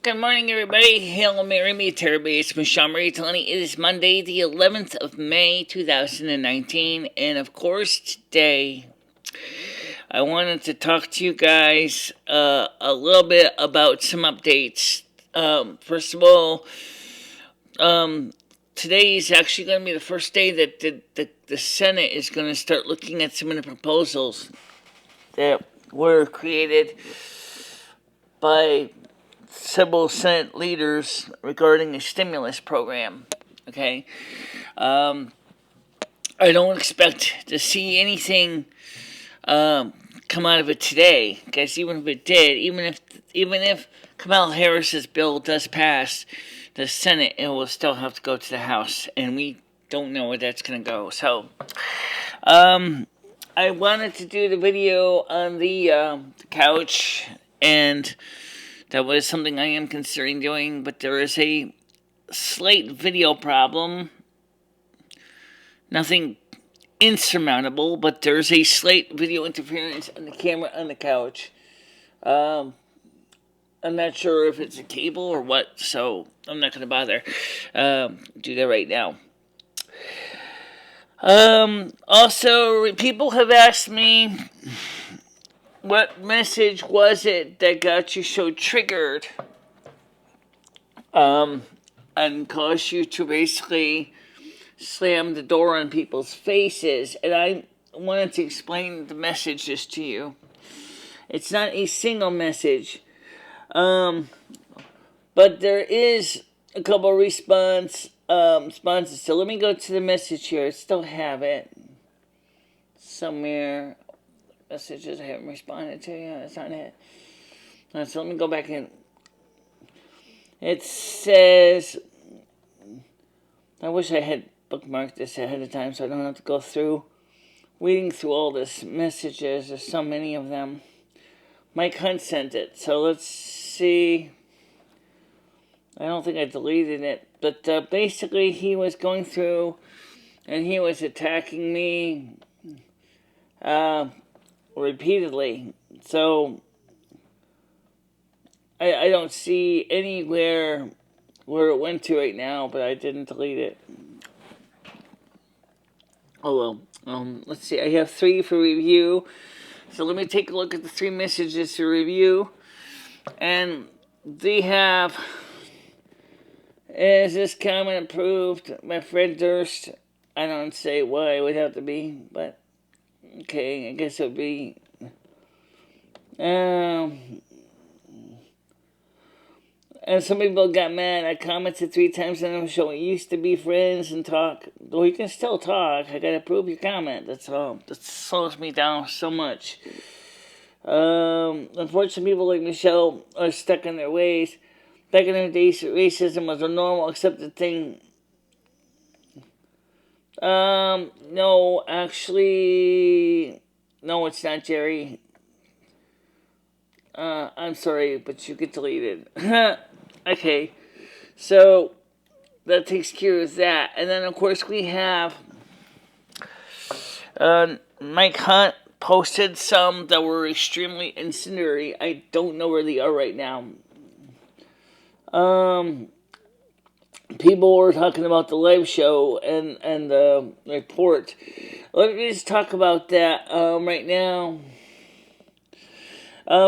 Good morning, everybody. Hail Mary, me, terribly. It's MicheleMarieDalene. It is Monday, the 11th of May, 2019. And of course, today, I wanted to talk to you guys a little bit about some updates. First of all, today is actually going to be the first day that the Senate is going to start looking at some of the proposals that were created by several Senate leaders regarding a stimulus program. Okay, I don't expect to see anything come out of it today, because even if it did, even if Kamala Harris's bill does pass the Senate, it will still have to go to the House, and we don't know where that's going to go. So, I wanted to do the video on the couch, and that was something I am considering doing, but there is a slight video problem. Nothing insurmountable, but there's a slight video interference on the camera on the couch. I'm not sure if it's a cable or what, so I'm not going to bother do that right now. Also, people have asked me, what message was it that got you so triggered and caused you to basically slam the door on people's faces? And I wanted to explain the messages to you. It's not a single message, but there is a couple of responses. So let me go to the message here. I still have it somewhere. Messages I haven't responded to. Yeah, that's not it. So let me go back in. It says, I wish I had bookmarked this ahead of time so I don't have to go through reading through all this messages. There's so many of them. Mike Hunt sent it. So let's see. I don't think I deleted it. But basically he was going through and he was attacking me repeatedly. So I don't see anywhere where it went to right now, but I didn't delete it. Oh well. Let's see. I have 3 for review. So let me take a look at the 3 messages to review. And they have, is this comment approved by Fred Durst? I don't say why it would have to be, but okay, I guess it would be, and some people got mad. I commented 3 times on the show. We used to be friends and talk. Well, you can still talk. I gotta approve your comment. That's all. That slows me down so much. Unfortunately, people like Michelle are stuck in their ways. Back in the days, racism was a normal accepted thing. No, actually, no, it's not, Jerry. I'm sorry, but you get deleted. Okay, so that takes care of that. And then, of course, we have Mike Hunt posted some that were extremely incendiary. I don't know where they are right now. People were talking about the live show and the report. Let me just talk about that right now.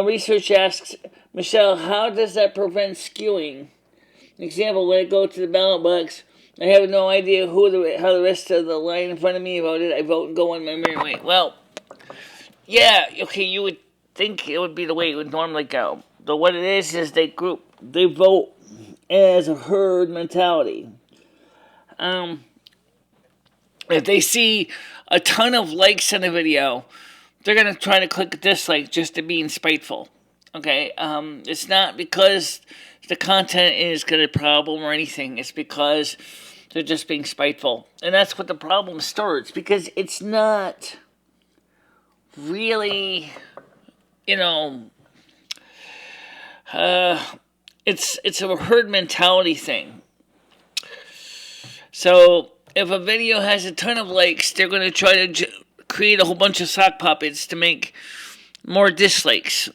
Research asks, Michelle, how does that prevent skewing? An example, when I go to the ballot box, I have no idea how the rest of the line in front of me voted. I vote and go on my merry way. Well, yeah, okay, you would think it would be the way it would normally go. But what it is they vote as a herd mentality. If they see a ton of likes on a video, they're going to try to click a dislike just to be spiteful. Okay? It's not because the content is got a problem or anything. It's because they're just being spiteful. And that's what the problem starts, because it's not really, it's a herd mentality thing. So if a video has a ton of likes, they're going to try to create a whole bunch of sock puppets to make more dislikes.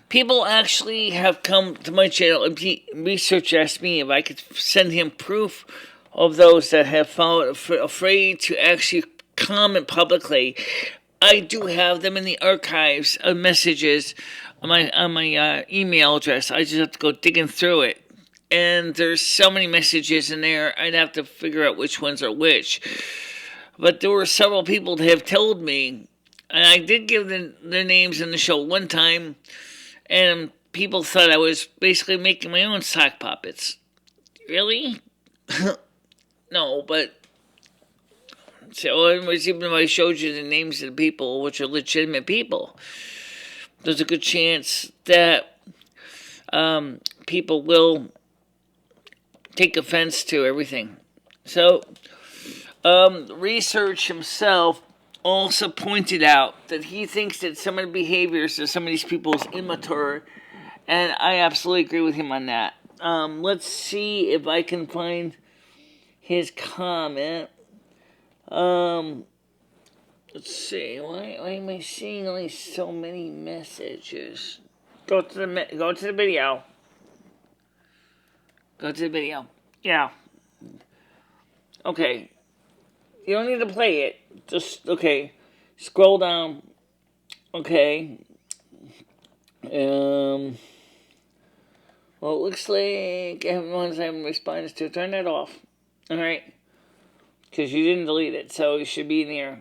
People actually have come to my channel and research asked me if I could send him proof of those that have found afraid to actually comment publicly. I do have them in the archives of messages on my email address. I just have to go digging through it. And there's so many messages in there, I'd have to figure out which ones are which. But there were several people that have told me, and I did give their names in the show one time, and people thought I was basically making my own sock puppets. Really? No, but... So, anyways, even if I showed you the names of the people, which are legitimate people, there's a good chance that people will take offense to everything. So, research himself also pointed out that he thinks that some of the behaviors of some of these people is immature, and I absolutely agree with him on that. Let's see if I can find his comment. Let's see. Why am I seeing only so many messages? Go to the video. Go to the video. Yeah. Okay. You don't need to play it. Just, okay. Scroll down. Okay. Well, it looks like everyone's having responses to. Turn that off. Alright. Because you didn't delete it, so it should be in there.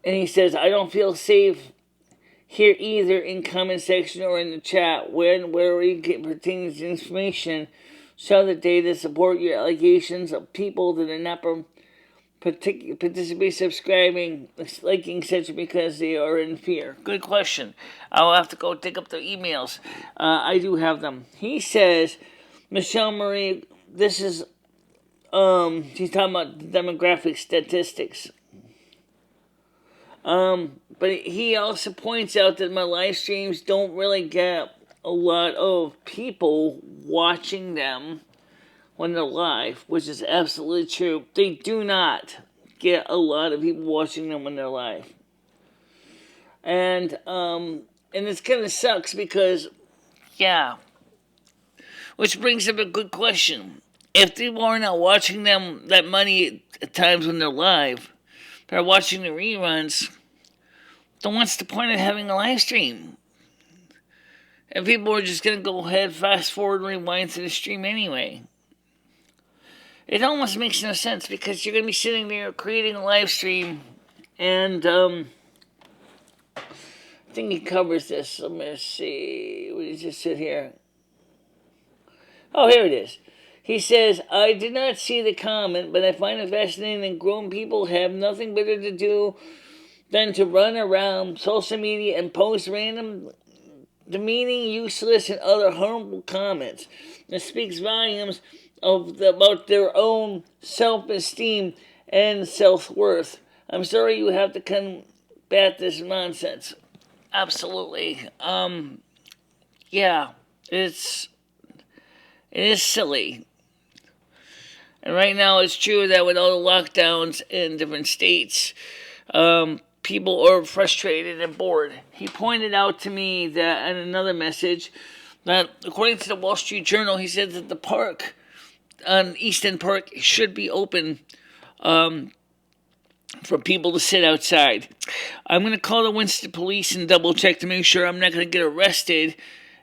And he says, I don't feel safe here either in comment section or in the chat where you get pertaining to information. Show the data support your allegations of people that are not participate, subscribing, liking, etc. because they are in fear. Good question. I'll have to go dig up the emails. I do have them. He says, Michelle Marie, this is, he's talking about demographic statistics. But he also points out that my live streams don't really get a lot of people watching them when they're live, which is absolutely true. They do not get a lot of people watching them when they're live. And it kind of sucks because, yeah. Which brings up a good question. If people are not watching them that many at times when they're live, they're watching the reruns, then what's the point of having a live stream? And people are just going to go ahead, fast forward, rewind to the stream anyway. It almost makes no sense because you're going to be sitting there creating a live stream, and I think he covers this. Let me see. What does it sit here? Oh, here it is. He says, I did not see the comment, but I find it fascinating that grown people have nothing better to do than to run around social media and post random, demeaning, useless, and other harmful comments. It speaks volumes about their own self-esteem and self-worth. I'm sorry you have to combat this nonsense. Absolutely. Yeah, it is silly. And right now it's true that with all the lockdowns in different states, people are frustrated and bored. He pointed out to me that in another message that according to the Wall Street Journal, he said that the park on Eastern Park should be open for people to sit outside. I'm going to call the Winston police and double check to make sure I'm not going to get arrested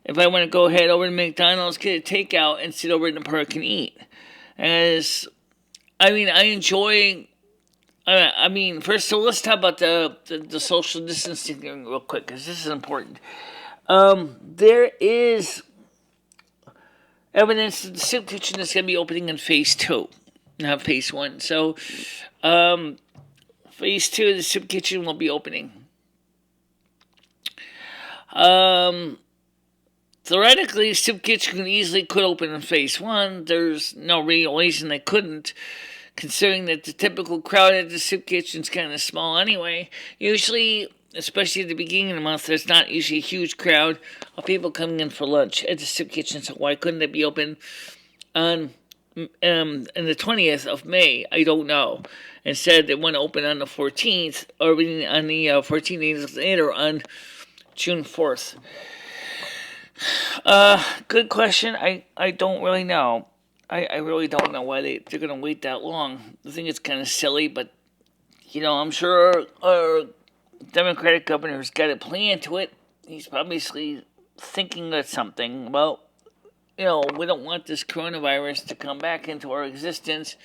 if I want to go ahead over to McDonald's, get a takeout, and sit over in the park and eat. First, so let's talk about the social distancing thing real quick, because this is important. There is evidence that the soup kitchen is going to be opening in phase 2, not phase 1. So, phase 2 of the soup kitchen will be opening. Theoretically, soup kitchen could open in phase 1. There's no real reason they couldn't, considering that the typical crowd at the soup kitchen is kind of small anyway. Usually, especially at the beginning of the month, there's not usually a huge crowd of people coming in for lunch at the soup kitchen, so why couldn't it be open on the 20th of May? I don't know. Instead, they want to open on the 14th, or on the 14 days later on June 4th. Good question. I don't really know. I really don't know why they're going to wait that long. I think it's kind of silly, but, I'm sure our Democratic governor's got a plan to it. He's obviously thinking of something. Well, we don't want this coronavirus to come back into our existence.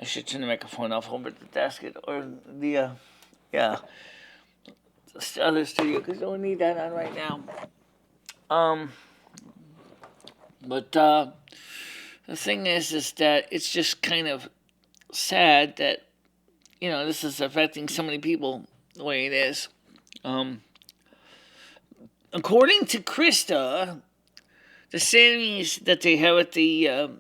I should turn the microphone off over at the desk or the other studio because I don't need that on right now. But the thing is that it's just kind of sad that this is affecting so many people the way it is. According to Krista, the sandwiches that they have at the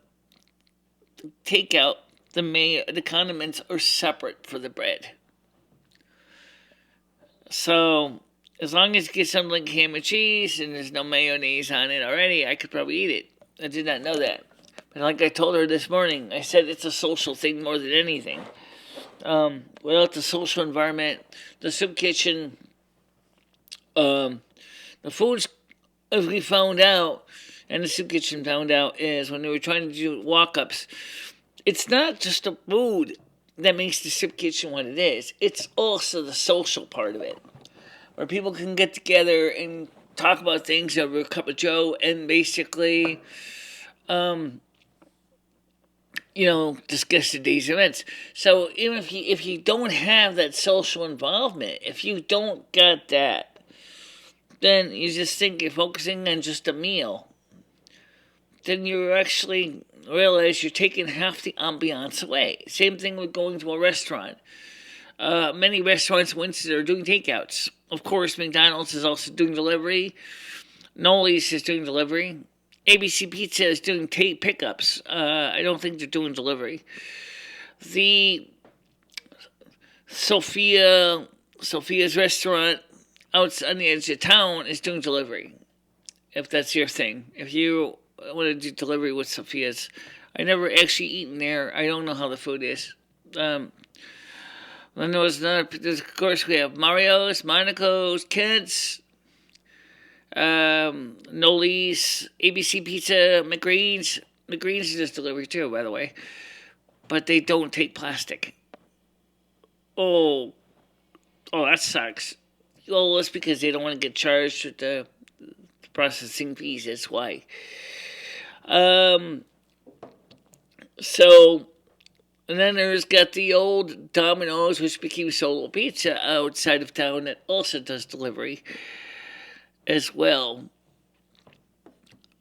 takeout, the condiments are separate for the bread. So, as long as you get something like ham and cheese and there's no mayonnaise on it already, I could probably eat it. I did not know that. But like I told her this morning, I said it's a social thing more than anything. Without the social environment, the soup kitchen, the foods, as we found out, and the soup kitchen found out, is when they were trying to do walk-ups, it's not just the food that makes the soup kitchen what it is. It's also the social part of it, where people can get together and talk about things over a cup of joe and basically, discuss the day's events. So even if you don't have that social involvement, if you don't get that, then you just think you're focusing on just a meal. Then you actually realize you're taking half the ambiance away. Same thing with going to a restaurant. Many restaurants in Winston are doing takeouts. Of course, McDonald's is also doing delivery. Nolly's is doing delivery. ABC Pizza is doing pickups. I don't think they're doing delivery. The Sophia's restaurant out on the edge of town is doing delivery. If that's your thing. If you want to do delivery with Sophia's. I never actually eaten there. I don't know how the food is. Then of course, we have Mario's, Monaco's, Kent's, Noli's, ABC Pizza, McGreen's. McGreen's does delivery too, by the way. But they don't take plastic. Oh, that sucks. Well, it's because they don't want to get charged with the processing fees. That's why. And then there's got the old Domino's, which became Solo Pizza outside of town that also does delivery as well.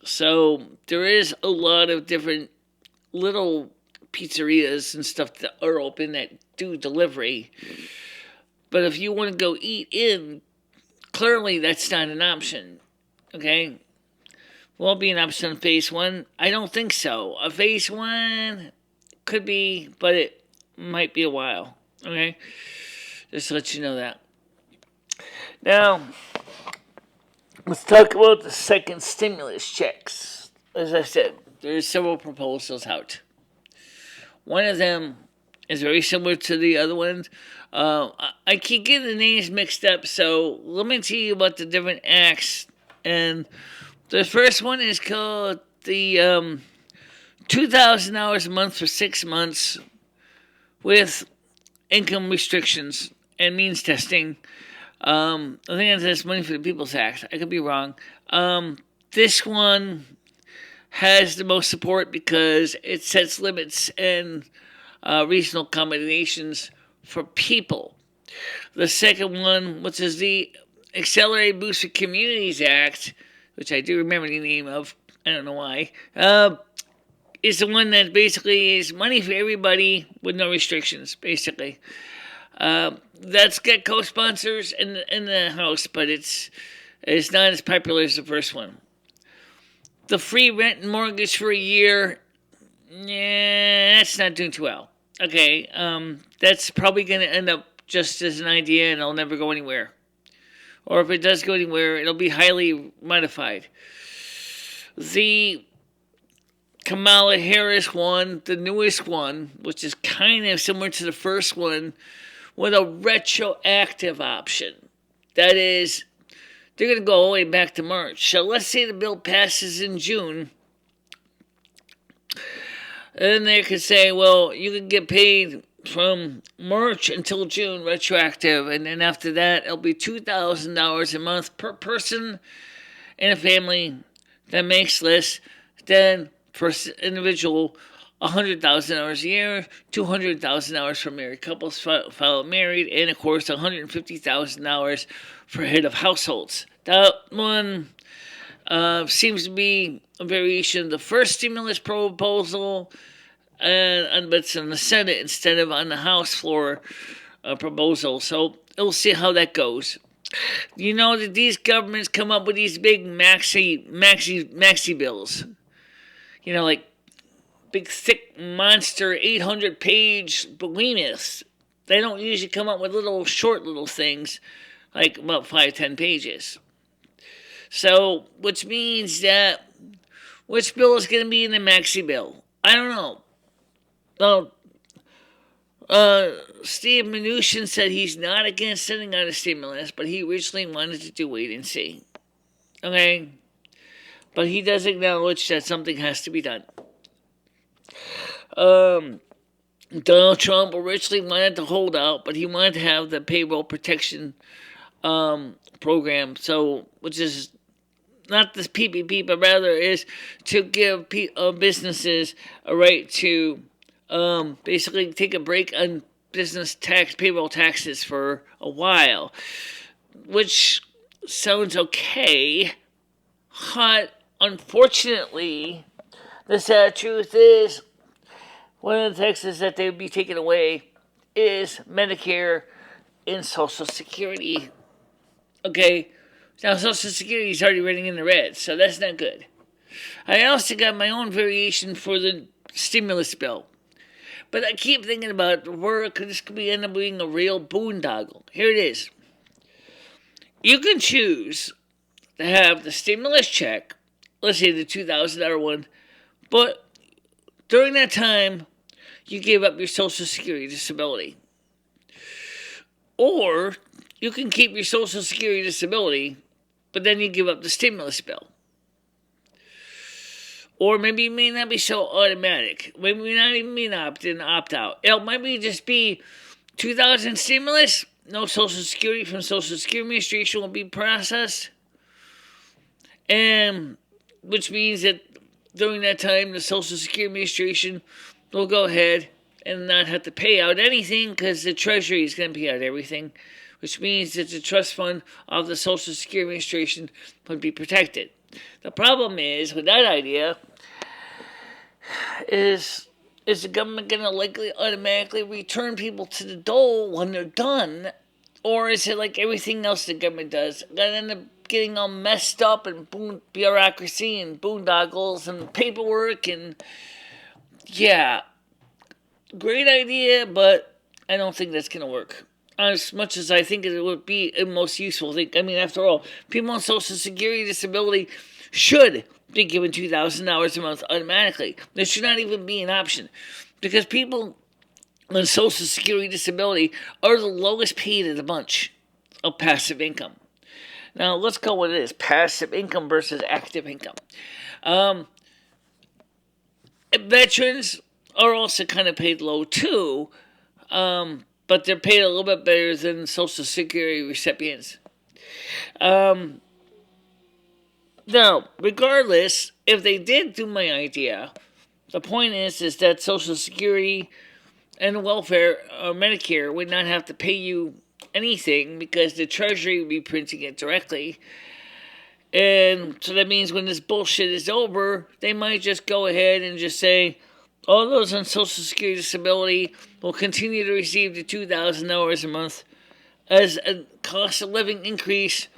So there is a lot of different little pizzerias and stuff that are open that do delivery. But if you want to go eat in, clearly that's not an option. Okay? Will it be an option on phase one? I don't think so. A phase one could be, but it might be a while. Okay? Just to let you know that. Now, let's talk about the second stimulus checks. As I said, there's several proposals out. One of them is very similar to the other ones. I keep getting the names mixed up, so let me tell you about the different acts. And the first one is called the $2,000 a month for 6 months with income restrictions and means testing. I think that's Money for the People's Act. I could be wrong. This one has the most support because it sets limits and regional accommodations for people. The second one, which is the Accelerated Boost for Communities Act, which I do remember the name of, I don't know why, is the one that basically is money for everybody with no restrictions, basically. That's got co-sponsors in the House, but it's not as popular as the first one. The free rent and mortgage for a year, that's not doing too well. Okay, that's probably going to end up just as an idea and it'll never go anywhere. Or if it does go anywhere, it'll be highly modified. The Kamala Harris one, the newest one, which is kind of similar to the first one, with a retroactive option. That is, they're going to go all the way back to March. So let's say the bill passes in June. And they could say, well, you can get paid from March until June retroactive. And then after that, it'll be $2,000 a month per person in a family that makes less than per individual $100,000 a year, $200,000 for married couples filed married, and of course $150,000 for head of households. That one seems to be a variation of the first stimulus proposal, but it's on the Senate instead of on the House floor proposal. So we'll see how that goes. You know that these governments come up with these big maxi bills. You know, like big, thick, monster, 800-page behemoths. They don't usually come up with short little things, like about 5-10 pages. So, which means that, which bill is going to be in the maxi bill? I don't know. Well, Steve Mnuchin said he's not against sending out a stimulus, but he originally wanted to do wait and see. Okay? But he does acknowledge that something has to be done. Donald Trump originally wanted to hold out, but he wanted to have the payroll protection program, so which is not this PPP, but rather is to give businesses a right to basically take a break on business payroll taxes for a while, which sounds okay, but unfortunately, the sad truth is one of the taxes that they would be taking away is Medicare and Social Security. Okay, now Social Security is already running in the red, so that's not good. I also got my own variation for the stimulus bill. But I keep thinking about where this could end up being a real boondoggle. Here it is. You can choose to have the stimulus check, let's say the $2,000 one, but during that time, you give up your Social Security disability. Or you can keep your Social Security disability, but then you give up the stimulus bill. Or maybe it may not be so automatic. Maybe not even mean opt-in, opt-out. It might just be 2,000 stimulus, no Social Security from Social Security Administration will be processed. And which means that during that time, the Social Security Administration will go ahead and not have to pay out anything because the Treasury is going to pay out everything, which means that the trust fund of the Social Security Administration would be protected. The problem is, with that idea, is the government going to likely automatically return people to the dole when they're done? Or is it like everything else the government does? Going to end up getting all messed up and bureaucracy and boondoggles and paperwork and... Yeah, great idea, but I don't think that's going to work. As much as I think it would be a most useful thing. I mean, after all, people on Social Security disability should be given $2,000 a month automatically. There should not even be an option. Because people on Social Security disability are the lowest paid of the bunch of passive income. Now, let's go with this. Passive income versus active income. Veterans are also kind of paid low too, but they're paid a little bit better than Social Security recipients. Now, regardless, if they did do my idea, the point is that Social Security and welfare or Medicare would not have to pay you anything because the Treasury would be printing it directly. And so that means when this bullshit is over, they might just go ahead and just say, all those on Social Security disability will continue to receive the $2,000 a month as a cost of living increase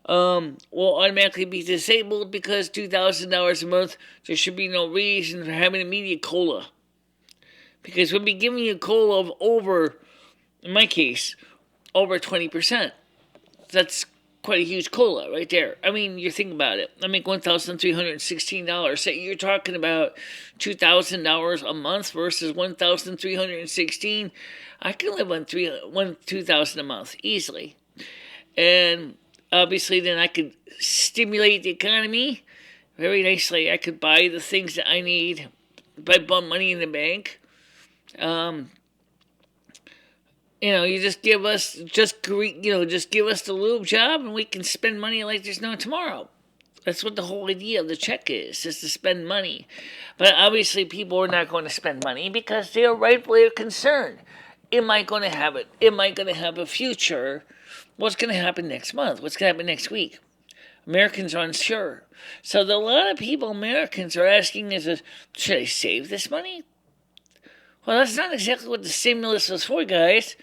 will automatically be disabled because $2,000 a month, there should be no reason for having immediate COLA. Because we'll be giving you COLA of over, in my case, over 20%. That's quite a huge COLA right there. I mean, you think about it. I make $1,316. So you're talking about $2,000 a month versus $1,316. I can live on $2,000 a month easily. And obviously then I could stimulate the economy very nicely. I could buy the things that I need, by put money in the bank. You just give us just give us the lube job, and we can spend money like there's no tomorrow. That's what the whole idea of the check is to spend money. But obviously, people are not going to spend money because they are rightfully concerned. Am I going to have it? Am I going to have a future? What's going to happen next month? What's going to happen next week? Americans are unsure. So a lot of Americans are asking is, should I save this money? Well, that's not exactly what the stimulus was for, guys.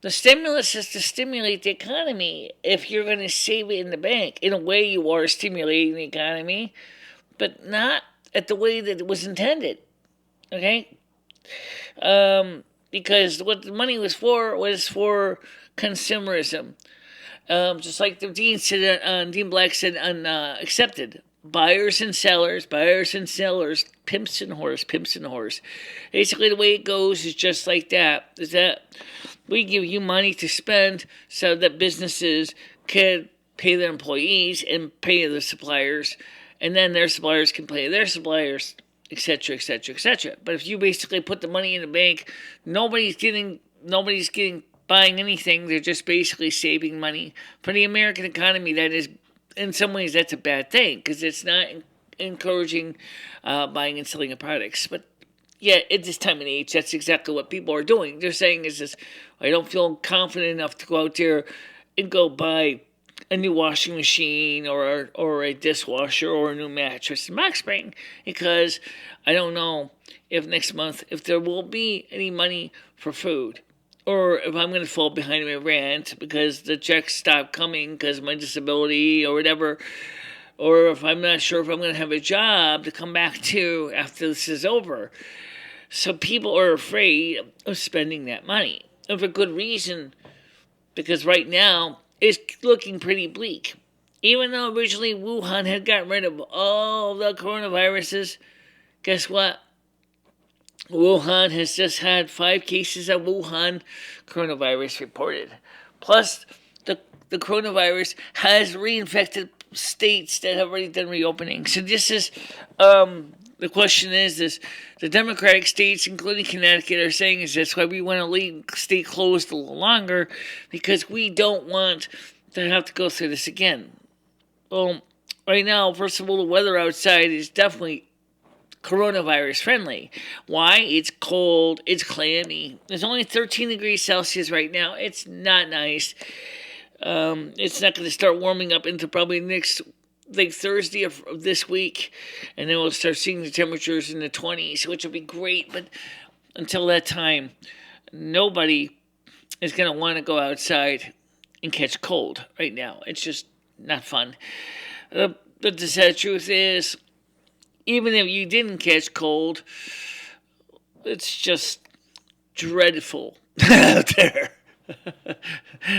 The stimulus is to stimulate the economy. If you're going to save it in the bank, in a way you are stimulating the economy, but not at the way that it was intended. Okay? Because what the money was for consumerism. Just like the Dean Black said on Accepted. Buyers and sellers, pimps and whores. Basically, the way it goes is just like that. Is that we give you money to spend so that businesses can pay their employees and pay their suppliers, and then their suppliers can pay their suppliers, etc., etc., etc. But if you basically put the money in the bank, nobody's getting buying anything. They're just basically saving money. For the American economy, that is, in some ways, that's a bad thing because it's not encouraging buying and selling of products. But yeah, at this time and age, that's exactly what people are doing. They're saying is this: I don't feel confident enough to go out there and go buy a new washing machine or a dishwasher or a new mattress and box spring because I don't know if next month if there will be any money for food. Or if I'm going to fall behind my rent because the checks stop coming because of my disability or whatever. Or if I'm not sure if I'm going to have a job to come back to after this is over. So people are afraid of spending that money. And for good reason. Because right now, it's looking pretty bleak. Even though originally Wuhan had gotten rid of all the coronaviruses, guess what? Wuhan has just had 5 cases of Wuhan coronavirus reported. Plus, the coronavirus has reinfected states that have already done reopening. So this is, the question is the Democratic states, including Connecticut, are saying is that's why we want to leave state closed a little longer because we don't want to have to go through this again. Well, right now, first of all, the weather outside is definitely coronavirus friendly. Why? It's cold. It's clammy. It's only 13 degrees Celsius right now. It's not nice. It's not going to start warming up into probably next Thursday of this week, and then we'll start seeing the temperatures in the 20s, which will be great. But until that time, nobody is going to want to go outside and catch cold right now. It's just not fun. But the sad truth is, even if you didn't catch cold, it's just dreadful out there.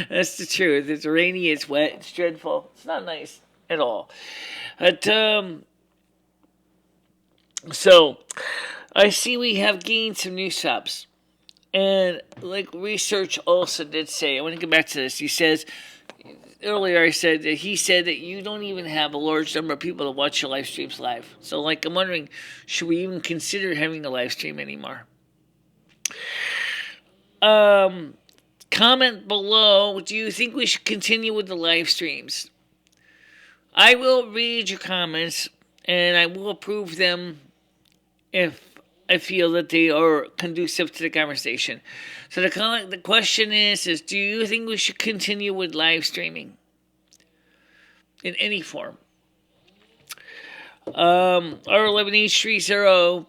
That's the truth. It's rainy, it's wet, it's dreadful. It's not nice at all. But, so, I see we have gained some new subs. And like research also did say, I want to get back to this. He says, earlier I said that he said that you don't even have a large number of people to watch your live streams live. So like I'm wondering, should we even consider having a live stream anymore? Comment below, do you think we should continue with the live streams? I will read your comments and I will approve them if I feel that they are conducive to the conversation. So the question is do you think we should continue with live streaming in any form? R11H30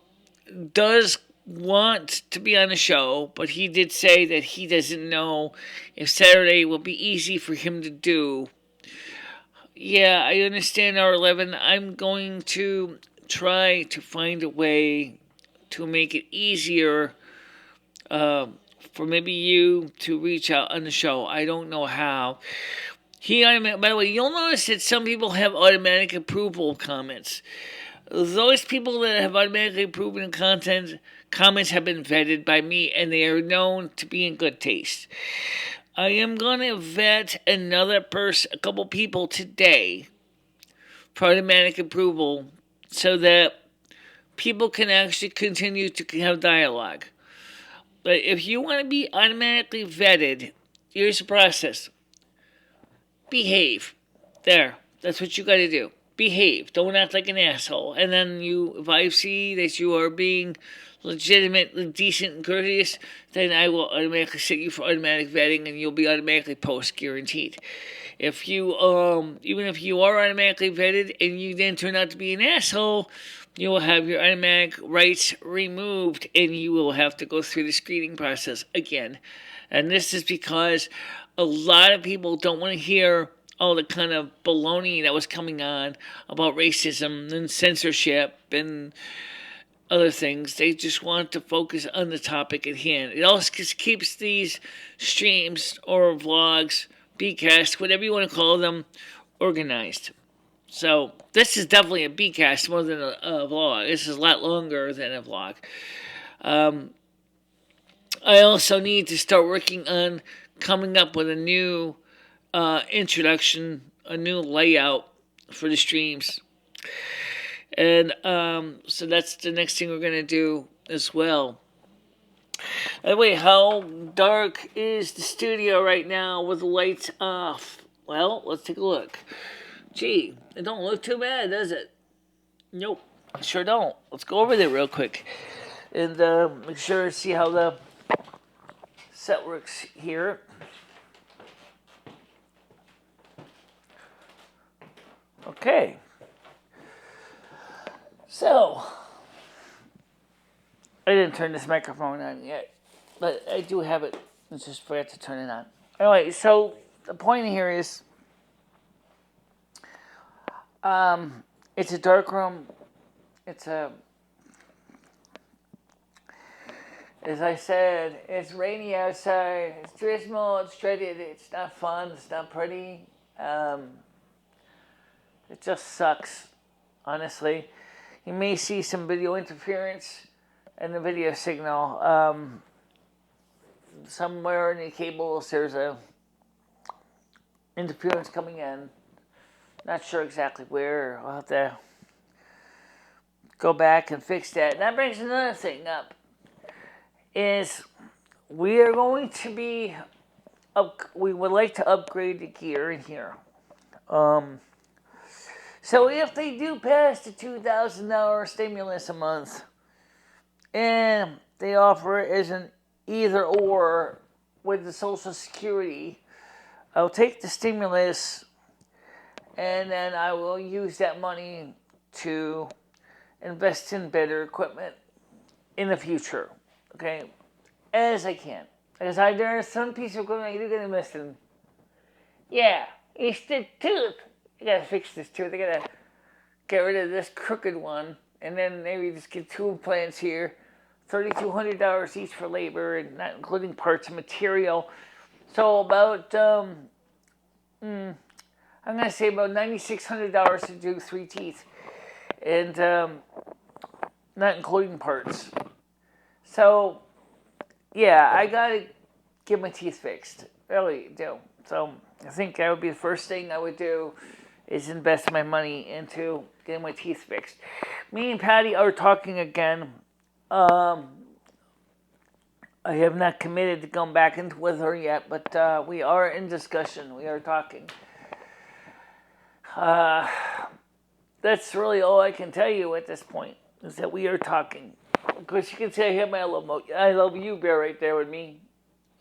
does want to be on the show, but he did say that he doesn't know if Saturday will be easy for him to do. Yeah, I understand R11. I'm going to try to find a way to make it easier for maybe you to reach out on the show. I don't know how. By the way, you'll notice that some people have automatic approval comments. Those people that have automatically approved comments have been vetted by me, and they are known to be in good taste. I am going to vet a couple people today for automatic approval so that people can actually continue to have dialogue. But if you want to be automatically vetted, here's the process. Behave. There. That's what you got to do. Behave. Don't act like an asshole. And then if I see that you are being legitimate, decent, and courteous, then I will automatically set you for automatic vetting, and you'll be automatically post guaranteed. If you, even if you are automatically vetted and you then turn out to be an asshole, you will have your automatic rights removed, and you will have to go through the screening process again. And this is because a lot of people don't want to hear all the kind of baloney that was coming on about racism and censorship and other things. They just want to focus on the topic at hand. It also just keeps these streams or vlogs, bcast, whatever you want to call them, organized. So this is definitely a bcast more than a vlog. This is a lot longer than a vlog. I also need to start working on coming up with a new introduction, a new layout for the streams. And so that's the next thing we're going to do as well. By the way, how dark is the studio right now with the lights off? Well, let's take a look. Gee, it don't look too bad, does it? Nope, sure don't. Let's go over there real quick and make sure to see how the set works here. Okay. So, I didn't turn this microphone on yet, but I do have it. I just forgot to turn it on. Anyway, so the point here is, it's a dark room. As I said, it's rainy outside. It's dismal. It's dreaded. It's not fun. It's not pretty. It just sucks, honestly. You may see some video interference in the video signal. Somewhere in the cables, there's a interference coming in. Not sure exactly where. I'll have to go back and fix that. And that brings another thing up. Is we are going to be we would like to upgrade the gear in here. So if they do pass the $2,000 stimulus a month, and they offer it as an either or with the Social Security, I'll take the stimulus, and then I will use that money to invest in better equipment in the future. Okay, as I can. Because there are some piece of equipment you're going to invest in. Yeah, it's the tooth. You got to fix this tooth. I got to get rid of this crooked one. And then maybe just get 2 implants here. $3,200 each for labor, and not including parts and material. So about, I'm going to say about $9,600 to do 3 teeth. And not including parts. So, yeah, I gotta get my teeth fixed. Really do. So, I think that would be the first thing I would do is invest my money into getting my teeth fixed. Me and Patty are talking again. I have not committed to going back into with her yet, but we are in discussion. We are talking. That's really all I can tell you at this point, is that we are talking. Of course, you can see I have my I love you bear right there with me.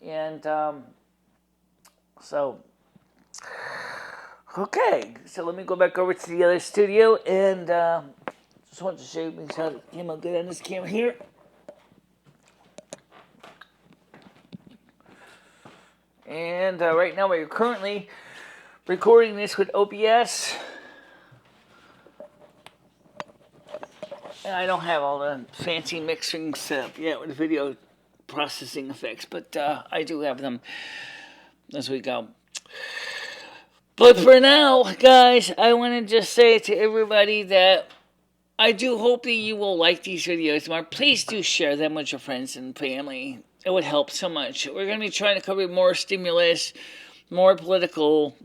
And so, okay. So let me go back over to the other studio, and just want to show you how to came out good on this camera here. And right now we're currently recording this with OBS. I don't have all the fancy mixing setup yet with video processing effects, but I do have them as we go. But for now, guys, I want to just say to everybody that I do hope that you will like these videos more. Please do share them with your friends and family it would help so much. We're going to be trying to cover more stimulus, more political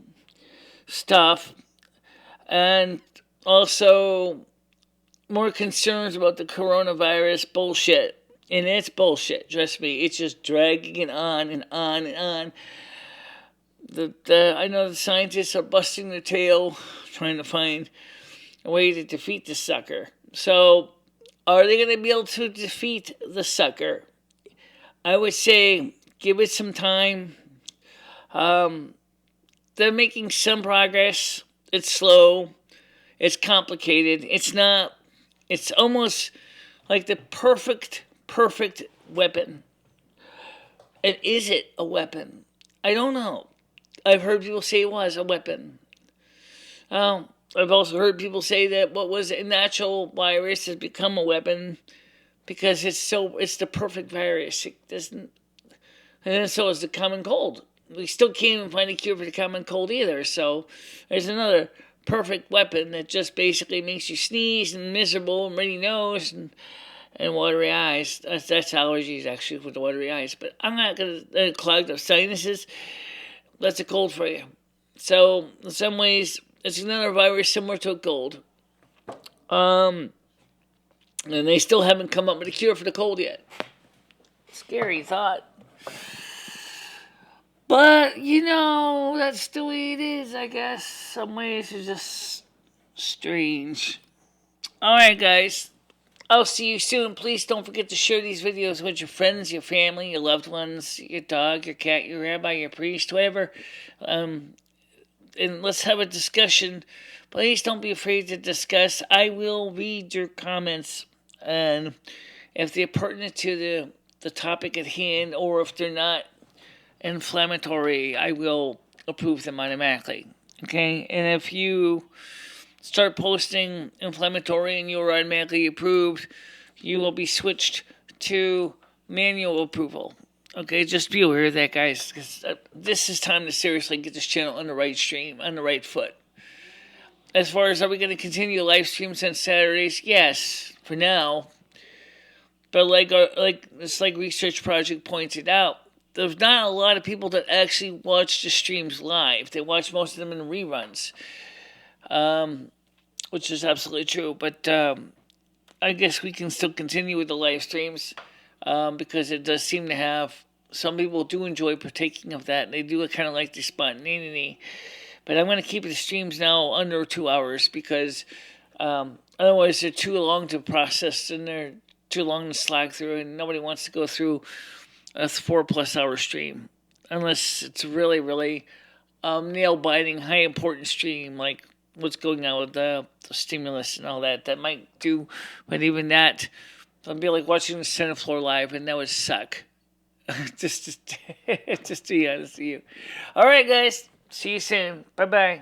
stuff, and also more concerns about the coronavirus bullshit. And it's bullshit, trust me. It's just dragging it on and on and on. I know the scientists are busting their tail trying to find a way to defeat the sucker. So, are they going to be able to defeat the sucker? I would say give it some time. They're making some progress. It's slow. It's complicated. It's almost like the perfect weapon. And is it a weapon? I don't know. I've heard people say it was a weapon. I've also heard people say that what was a natural virus has become a weapon because it's the perfect virus. It doesn't, and then so is the common cold. We still can't even find a cure for the common cold either. So there's another perfect weapon that just basically makes you sneeze and miserable and runny nose and watery eyes. That's allergies actually with the watery eyes. But I'm not going to clog the sinuses. That's a cold for you. So in some ways, it's another virus similar to a cold. And they still haven't come up with a cure for the cold yet. Scary thought. But, that's the way it is, I guess. Some ways it's just strange. Alright, guys. I'll see you soon. Please don't forget to share these videos with your friends, your family, your loved ones, your dog, your cat, your rabbi, your priest, whatever. And let's have a discussion. Please don't be afraid to discuss. I will read your comments. And if they're pertinent to the topic at hand, or if they're not inflammatory, I will approve them automatically. Okay? And if you start posting inflammatory and you're automatically approved, you will be switched to manual approval. Okay, just be aware of that, guys, because this is time to seriously get this channel on the right stream, on the right foot. As far as are we going to continue live streams on Saturdays? Yes, for now. But like this research project pointed out, there's not a lot of people that actually watch the streams live. They watch most of them in reruns. Which is absolutely true, but I guess we can still continue with the live streams because it does seem to have, some people do enjoy partaking of that, and they do kind of like the spontaneity, but I'm going to keep the streams now under 2 hours because otherwise they're too long to process and they're too long to slog through, and nobody wants to go through a 4+ hour stream unless it's really, really nail-biting, high-importance stream like what's going on with the stimulus and all that. That might do, but even that, it'd be like watching the Senate floor live, and that would suck. just to be honest with you. All right, guys. See you soon. Bye-bye.